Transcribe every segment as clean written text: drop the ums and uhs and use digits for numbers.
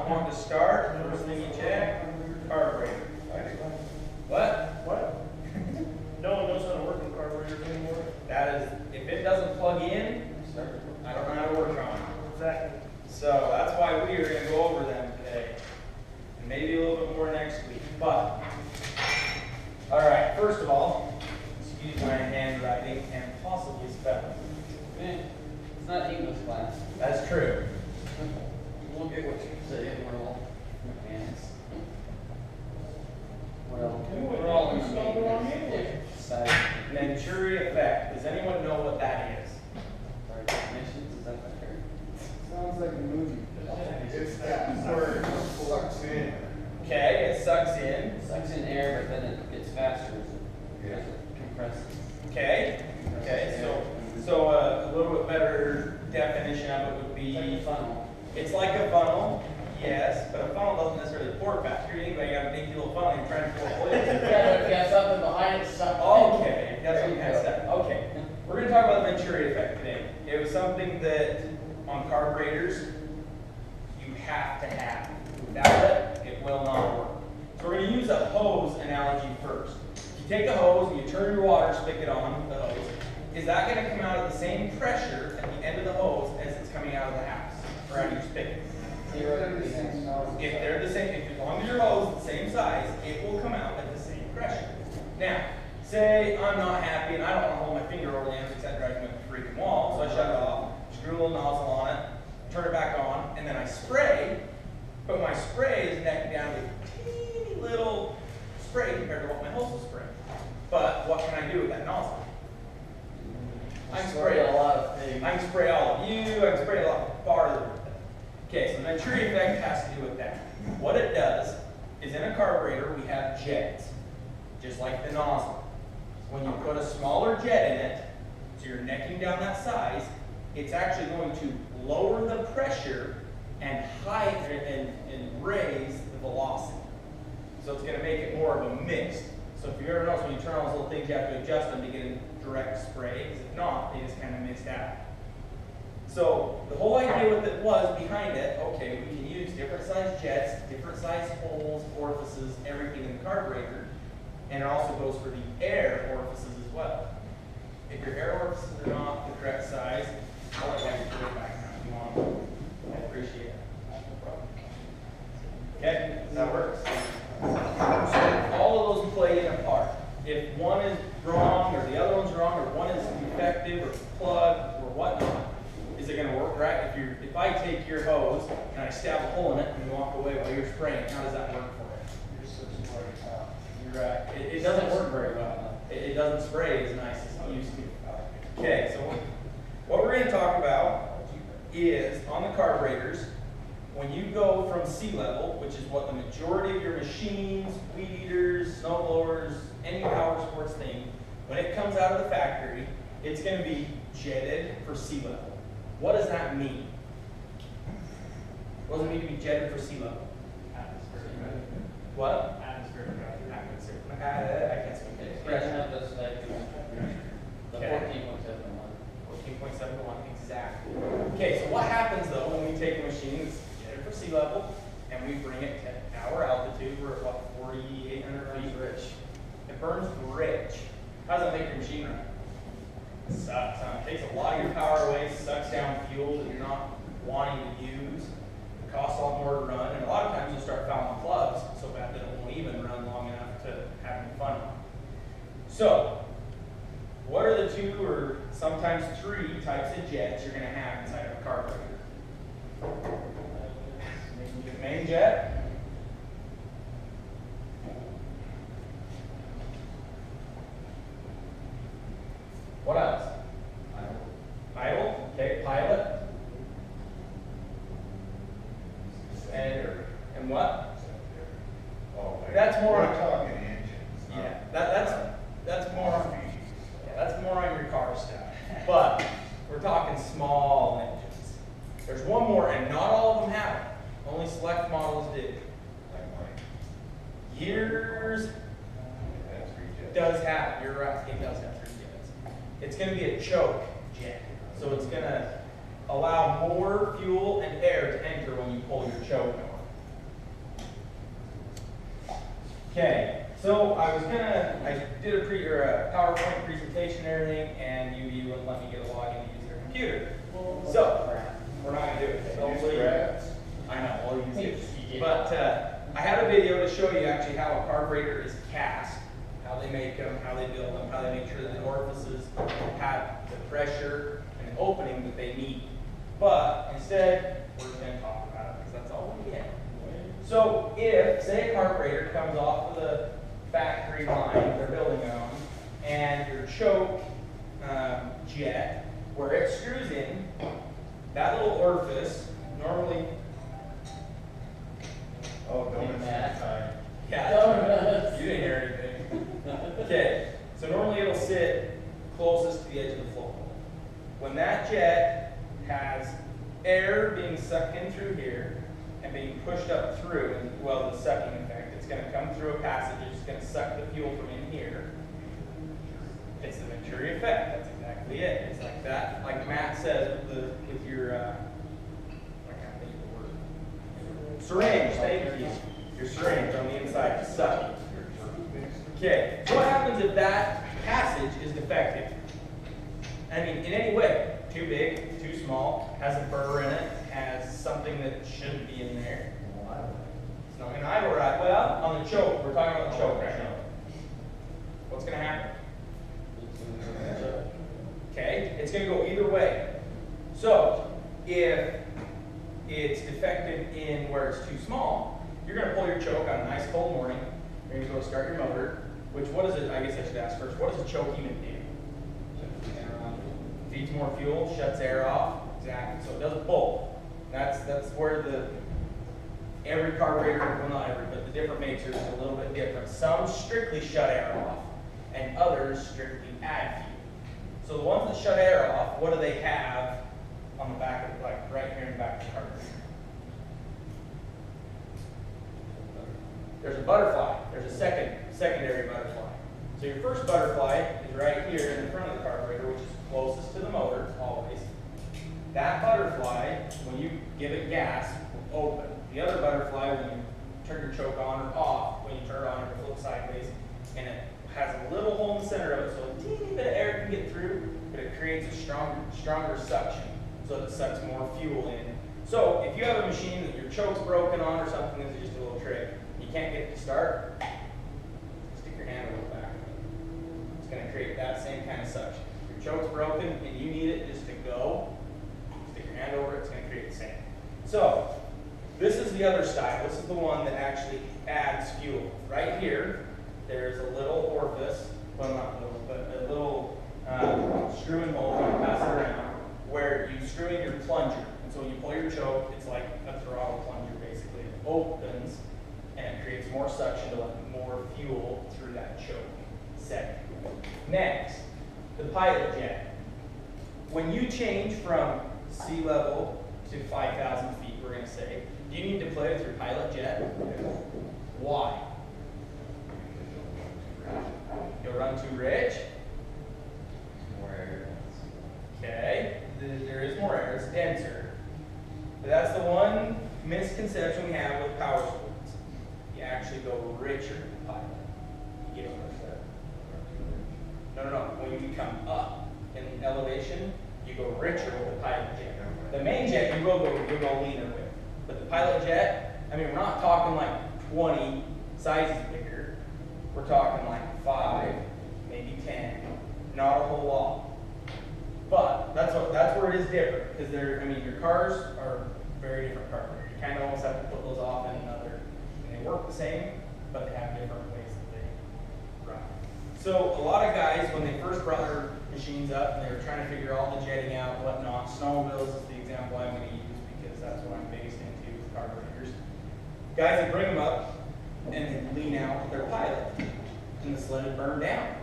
I want to start. First thing you check, carburetor. What? What? No one knows how to work on carburetors anymore. That is, if it doesn't plug in, I don't know how to work on it. Exactly. So that's why we are going to go over them today. And maybe a little bit more next week. But, all right, first of all, excuse my handwriting and possibly spelling. It's not English class. That's true. We'll get what you say. We're all mechanics. We're all in the Venturi effect. Does anyone know what that is? Our definitions, is that better? Sounds like a movie. It's that word sucks in. Okay, it sucks in. It sucks in air, but then it gets faster as it compresses. Okay. Okay. So a little bit better definition of it would be. It's like a funnel. It's like a funnel. Yes, but a funnel doesn't necessarily pour faster. Anyway, you got a big little funnel and you're trying to pour oil. Yeah, if you got something behind it, something. Okay, that's what you kind of said. Okay, we're going to talk about the Venturi effect today. It was something that on carburetors you have to have. Without it, it will not work. So we're going to use a hose analogy first. You take the hose and you turn your water spigot on the hose. Is that going to come out at the same pressure at the end of the hose as it's coming out of the house or out of your spigot? If they're the same, if as long as your hose is the same size, it will come out at the same pressure. Now, say I'm not happy and I don't want to hold my finger over the end except driving with the freaking wall, so I shut it off, screw a little nozzle on it, turn it back on, and then I spray, but my spray is neck down to a teeny little spray compared to what my hose will spray. But what can I do with that nozzle? I can spray a lot of things. I can spray all of you, I can spray a lot farther. Okay, so the Venturi effect has to do with that. What it does is in a carburetor we have jets, just like the nozzle. When you put a smaller jet in it, so you're necking down that size, it's actually going to lower the pressure and raise the velocity. So it's going to make it more of a mixed. So if you ever notice when you turn on those little things, you have to adjust them to get a direct spray, because if not, they just kind of mixed out. So the whole idea with it was behind it, okay, we can use different size jets, different size holes, orifices, everything in the carburetor, and it also goes for the air orifices as well. If your air orifices are not the correct size, I'll let you put it back now if you want. I appreciate it. No problem. Okay, that works. So all of those play in a part. If one is wrong, or the other one's wrong, or one is defective, or plugged, or whatnot, is it going to work right? If I take your hose and I stab a hole in it and you walk away while you're spraying, how does that work for it? You're so smart. You're right. It doesn't work very well. It doesn't spray as nice as it used to. Okay, so what we're going to talk about is on the carburetors, when you go from sea level, which is what the majority of your machines, weed eaters, snow blowers, any power sports thing, when it comes out of the factory, it's going to be jetted for sea level. What does that mean? What does it mean to be jetted for sea level? Atmospheric. What? Atmospheric pressure. I can't speak to Expression of this like the Okay. 14.71. 14.71, exactly. Okay, so what happens though when we take a machine that's jetted for sea level and we bring it to our altitude? We're at what, 4,800 feet? It burns rich. How does that make your machine run? It sucks. It takes a lot of your power away, sucks down fuel that you're not wanting to use. It costs a lot more to run, and a lot of times you'll start fouling plugs so bad that it won't even run long enough to have any fun on. So, what are the two or sometimes three types of jets you're going to have inside of a carburetor? Main jet. What else? Idle. Okay, pilot. And what? Oh, That's more we're on- talking engines. Yeah, that's more on, that's more on your car stuff. But we're talking small engines. There's one more, and not all of them have it. Only select models do. Years does have it. You're right. It does have 3 jets. It's going to be a choke jet. So it's going to allow more fuel and air to enter when you pull your choke on. Okay, so I did a PowerPoint presentation and everything, and UV wouldn't let me get a login to use their computer. So, we're not gonna do it. Use Hopefully- graphs. I know, we'll use it. But, I have a video to show you actually how a carburetor is cast, how they make them, how they build them, how they make sure that the orifices have the pressure and the opening that they need. But instead, we're just gonna talk about it, because that's all we get. So if, say a carburetor comes off of the factory line, they're building it on, and your choke jet, where it screws in, that little orifice, normally, Oh, don't Matt. time. yeah, Donuts. you didn't hear anything. Okay, so normally it'll sit closest to the edge of the flow. When that jet has air being sucked in through here and being pushed up through, and well, the sucking effect, it's going to come through a passage, it's going to suck the fuel from in here. It's the Venturi effect, that's exactly it. It's like that, like Matt says with your, I can't think of the word. Syringe, thank you. Your syringe on the inside is sucking. Okay, so what happens if that passage is defective? I mean, in any way, too big, too small, has a burr in it, has something that shouldn't be in there. It's not gonna idle right. Well, on the choke, we're talking about the choke right now. What's gonna happen? Okay, it's gonna go either way. So, if it's defective in where it's too small, you're gonna pull your choke on a nice cold morning, you're gonna go start your motor, which what is it, I guess I should ask first, what does a choke even do? Feeds more fuel, shuts air off, exactly, so it does both. That's where every carburetor, well not every, but the different makers are a little bit different. Some strictly shut air off, and others strictly add fuel. So the ones that shut air off, what do they have on the back of, like right here in the back of the carburetor? There's a butterfly, there's a secondary butterfly. So your first butterfly is right here in the front of the carburetor, which is closest to the motor, always. That butterfly, when you give it gas, will open. The other butterfly, when you turn your choke on or off, when you turn it on, it will flip sideways, and it has a little hole in the center of it, so a teeny bit of air can get through, but it creates a stronger suction, so that it sucks more fuel in. So if you have a machine that your choke's broken on or something, this is just a little trick, you can't get it to start, stick your hand over the back of it. It's going to create that same kind of suction. If your choke's broken and you need it just to go, stick your hand over it, it's going to create the same. So, this is the other style. This is the one that actually adds fuel. Right here, there's a little orifice, well not little, but a little screw and hole, you pass it around, where you screw in your plunger. And so when you pull your choke, it's like a throttle plunger basically. It opens and it creates more suction to let more fuel through that choke segment. Next, the pilot jet. When you change from sea level to 5,000 feet, we're going to say, do you need to play with your pilot jet? Why? You'll run too rich? More air. Okay, there is more air, it's denser. But that's the one misconception we have with power sports. You actually go richer with the pilot. You get no. When you come up in elevation, you go richer with the pilot jet. The main jet you'll go leaner with. But the pilot jet, I mean, we're not talking like 20 sizes bigger. We're talking like 5, maybe 10, not a whole lot. But that's where it is different, because your cars are very different carburetors. You kind of almost have to put those off in another. And they work the same, but they have different ways that they run. So a lot of guys, when they first brought their machines up and they were trying to figure all the jetting out and whatnot, snowmobiles is the example I'm going to use because that's what I'm based into with carburetors. Guys would bring them up and they'd lean out with their pilot, and the sled would burn down.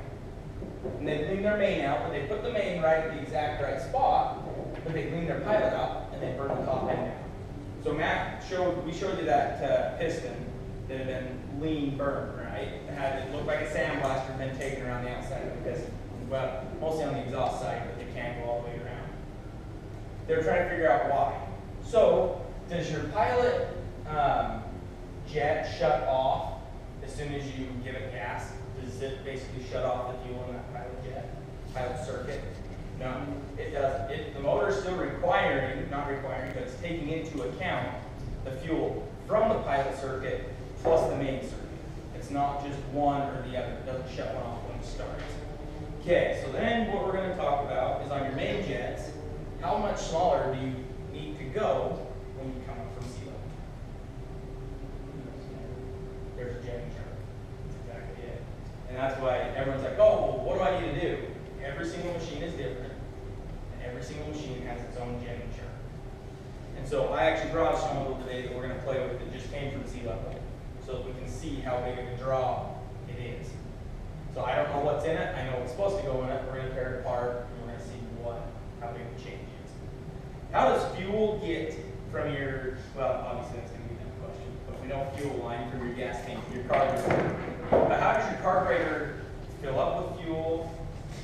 And they'd lean their main out, but they put the main right at the exact right spot, but they'd lean their pilot up and they'd burn the top end down. So we showed you that piston that had been lean burned, right? It looked like a sandblaster had been taken around the outside of the piston. Well, mostly on the exhaust side, but they can't go all the way around. They're trying to figure out why. So, does your pilot jet shut off as as soon as you give it gas, does it basically shut off the fuel in that pilot circuit? No, it doesn't. The motor is still not requiring, but it's taking into account the fuel from the pilot circuit plus the main circuit. It's not just one or the other. It doesn't shut one off when it starts. Okay, so then what we're going to talk about is on your main jets, how much smaller do you need to go when you come up from sea level? There's a jetting chart. That's exactly it. And that's why everyone's like, oh, well, what do I need to do? Every single machine is different, and every single machine has its own jetting chart. And so I actually brought a model today that we're going to play with that just came from sea level, so that we can see how big of a draw it is. So I don't know what's in it. I know what's supposed to go in it. We're going to tear it apart, and we're going to see how big the change is. How does fuel get from your, well, obviously that's going to be that question, but we know fuel line from your gas tank to your carburetor. But how does your carburetor fill up with fuel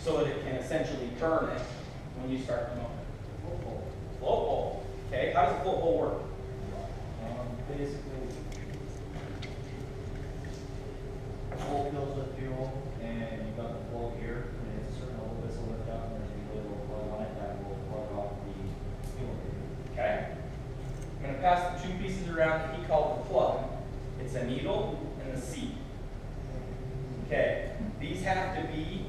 so that it can essentially burn it when you start the motor? Float hole. Okay, how does the float hole work? Basically, the hole fills with fuel, and you've got the float here, and it's a certain level this will lift up, and there's a little plug on it that will plug off the fuel meter. Okay. I'm going to pass the two pieces around that he called the plug. It's a needle and the seat. Okay, these have to be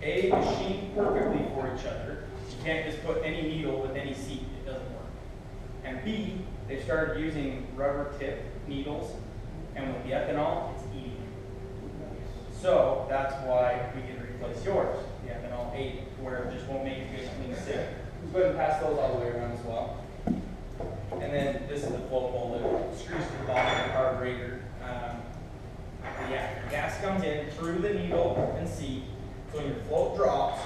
machined perfectly for each other. You can't just put any needle with any seat. It doesn't work. And B, they've started using rubber tip needles, and with the ethanol, it's eating. So that's why we can replace yours. The ethanol ate it, where it just won't make a good clean sieve. Let's go ahead and pass those all the way around as well. And then this is the float hole that screws to the bottom of the carburetor. Yeah, your gas comes in through the needle and seat. So when your float drops,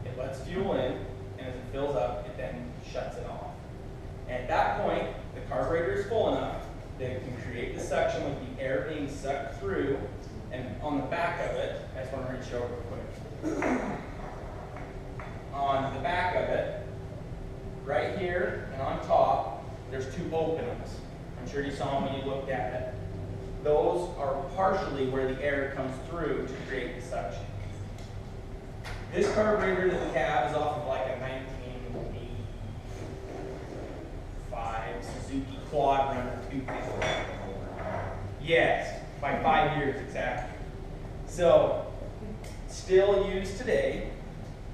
it lets fuel in, and as it fills up, it then shuts it off. And at that point, the carburetor is full enough that it can create the suction with the air being sucked through. And on the back of it, I just want to reach over real quick. On the back of it, right here and on top, there's two openings. I'm sure you saw them when you looked at it. Those are partially where the air comes through to create the suction. This carburetor that we have is off of like a 1985 Suzuki Quad Runner 250. Yes, by 5 years exactly. So, still used today.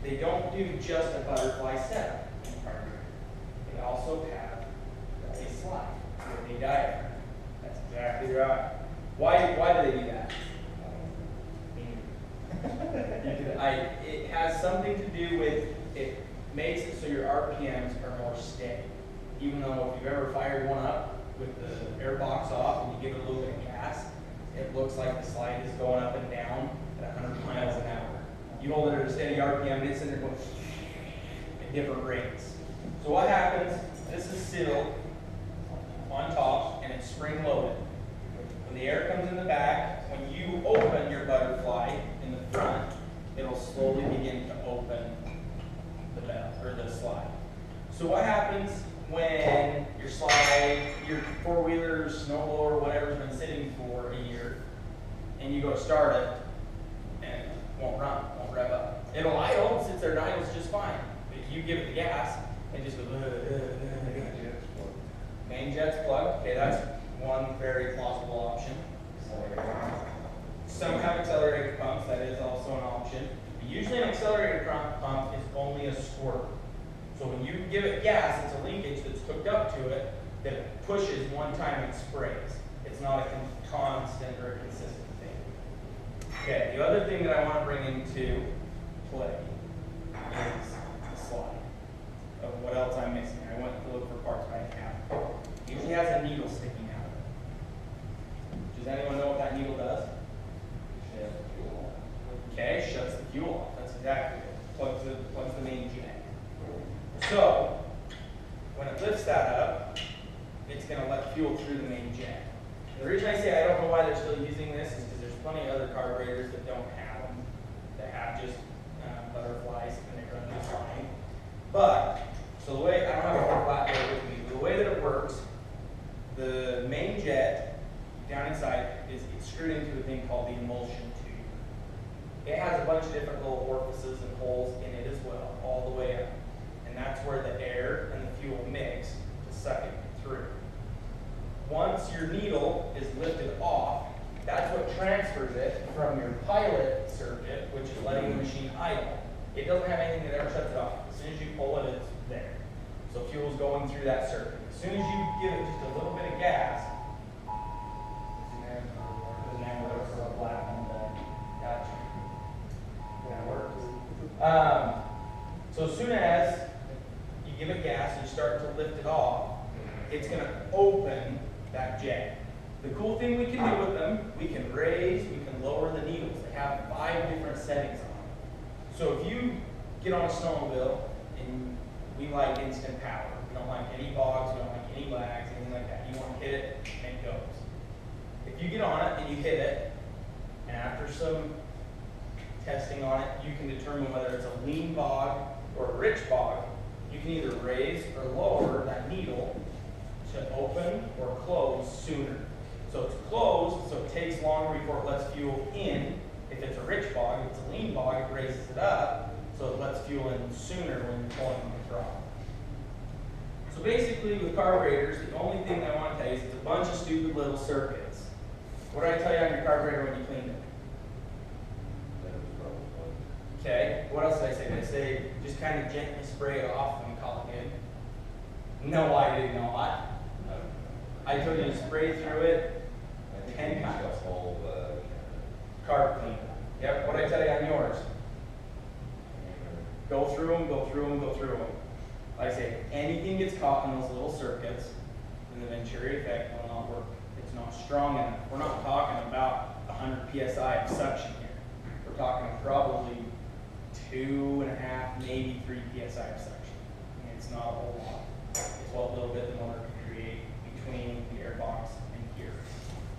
They don't do just a butterfly setup in carburetor. They also have a slide with a diaphragm. That's exactly right. Why do they do that? It has something to do with, it makes it so your RPMs are more steady. Even though if you've ever fired one up with the air box off and you give it a little bit of gas, it looks like the slide is going up and down at 100 miles an hour. You hold it at a steady RPM and it's in there going at different rates. So what happens, this is sealed on top and it's spring loaded. When the air comes in the back, when you open your butterfly in the front, it'll slowly begin to open the valve or the slide. So what happens when your slide, your four-wheeler, snowblower, whatever's been sitting for a year, and you go start it, and it won't run, won't rev up. It'll idle, sits there and idles just fine. But if you give it the gas, it just goes, main jet's plugged. Okay, that's one very plausible option. Some have accelerator pumps, that is also an option. But usually an accelerator pump is only a squirt. So when you give it gas, it's a linkage that's hooked up to it that pushes one time and sprays. It's not a constant or a consistent thing. Okay, the other thing that I want to bring into play is the slide. Of what else I'm missing. I went to look for parts by half. It usually has a needle sticking out of it. Does anyone know what that needle does? Okay, shuts the fuel off. That's exactly it. Plugs the main jet. So, when it lifts that up, it's going to let fuel through the main jet. The reason I say I don't know why they're still using this is because there's plenty of other carburetors that don't have them, that have just butterflies and they run just fine. But, so the way, I don't have a whole flat there with me, but the way that it works, the main jet down inside is it's screwed into a thing called the emulsion tube. It has a bunch of different little orifices and holes in it as well, all the way up. And that's where the air and the fuel mix to suck it through. Once your needle is lifted off, that's what transfers it from your pilot circuit, which is letting the machine idle. It doesn't have anything that ever shuts it off. As soon as you pull it, it's there. So fuel's going through that circuit. As soon as you give it just a little bit of gas, Doesn't have a black on there. gotcha. That works. So as soon as you give it gas and you start to lift it off, it's going to open that jet. The cool thing we can do with them, we can raise, we can lower the needles. They have 5 different settings on them. So if you get on a snowmobile and we like instant power, we don't like any bogs, we don't like any lags, anything like that. You want to hit it and it goes. If you get on it and you hit it, and after some testing on it, you can determine whether it's a lean bog or a rich bog. You can either raise or lower that needle to open or close sooner. So it's closed, so it takes longer before it lets fuel in. If it's a rich bog, if it's a lean bog, it raises it up, so it lets fuel in sooner when you're pulling on the throttle. So basically with carburetors, the only thing I want to tell you is it's a bunch of stupid little circuits. What did I tell you on your carburetor when you cleaned it? Okay, what else did I say? Did I say just kind of gently spray it off and call it good? No, I did not. I told you to spray through it 10 times. Carb cleaner. Yep, what did I tell you on yours? Go through them, go through them, go through them. Like I say, if anything gets caught in those little circuits, then the Venturi effect will not work. It's not strong enough. We're not talking about 100 psi of suction here. We're talking probably 2.5, maybe 3 psi of suction. And it's not a whole lot. It's what little bit the motor can create between the air box and here.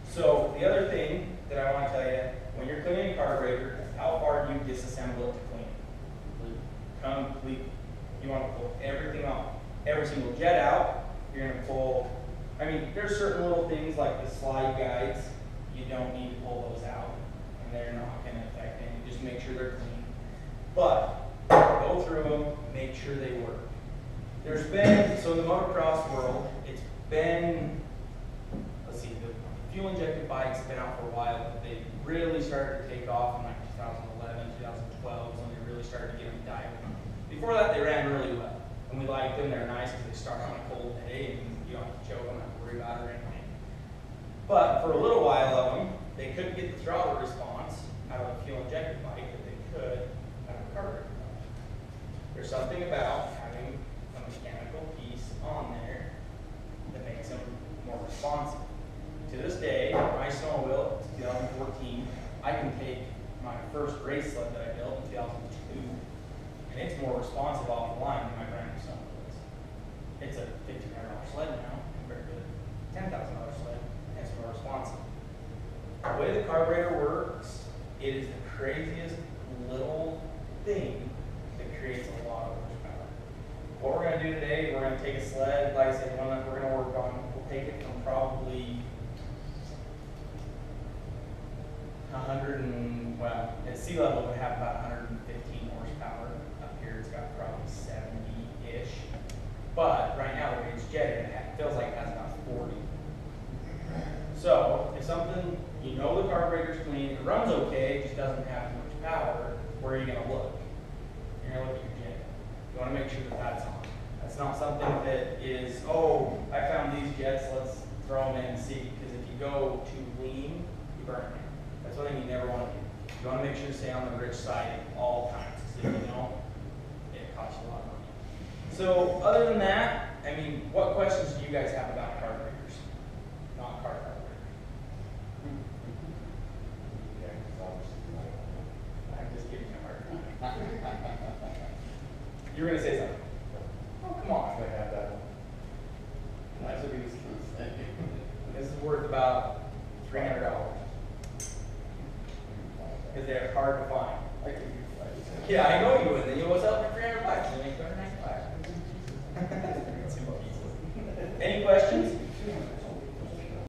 So the other thing that I want to tell you, when you're cleaning a carburetor, how far do you disassemble it to clean it? Completely. You want to pull everything off. Every single jet out, you're going to pull, I mean, there's certain little things like the slide guides, you don't need to pull those out, and they're not going to affect anything. Just make sure they're clean. But go through them, make sure they work. There's been, so in the motocross world, it's been, let's see, the fuel injected bikes have been out for a while, but they really started to take off in like 2011, 2012 is when they really started to get them dialed. Before that, they ran really well, and we liked them. They're nice because they start on a cold day, and you don't have to choke them, not worry about it or anything. But for a little while of them, they couldn't get the throttle response out of a fuel injected bike that they could out of a carburetor bike. There's something about having a mechanical piece on there that makes them more responsive. To this day, my snowmobile, 2014, I can take my first race sled that I built in 2002, and it's more responsive off the line than my brand new snowmobiles. It's a $1,500 sled now compared to a $10,000 sled, and it's more responsive. The way the carburetor works, it is the craziest little thing that creates a lot of horsepower. What we're going to do today, we're going to take a sled, like I said, one that we're going to work on. We'll take it from probably 100 and, well, at sea level we have about 115 horsepower. Up here it's got probably 70-ish. But right now the way it's jetted, it feels like it has about 40. So if something, you know the carburetor's clean, it runs okay, it just doesn't have much power, where are you going to look? You're going to look at your jet. You want to make sure that that's on. That's not something that is, oh, I found these jets, let's throw them in and see. Because if you go too lean, you burn it. That's one thing you never want to do. You want to make sure to stay on the rich side at all times. Because if you don't, it costs you a lot of money. So other than that, I mean, what questions do you guys have about carburetors? Not car carburetors. I'm just giving you a hard time. You were going to say something. Oh, come on. I have that one. That's what he was saying. This is worth about $300. Because they're hard to find. Yeah, I know you would. Then you will sell it for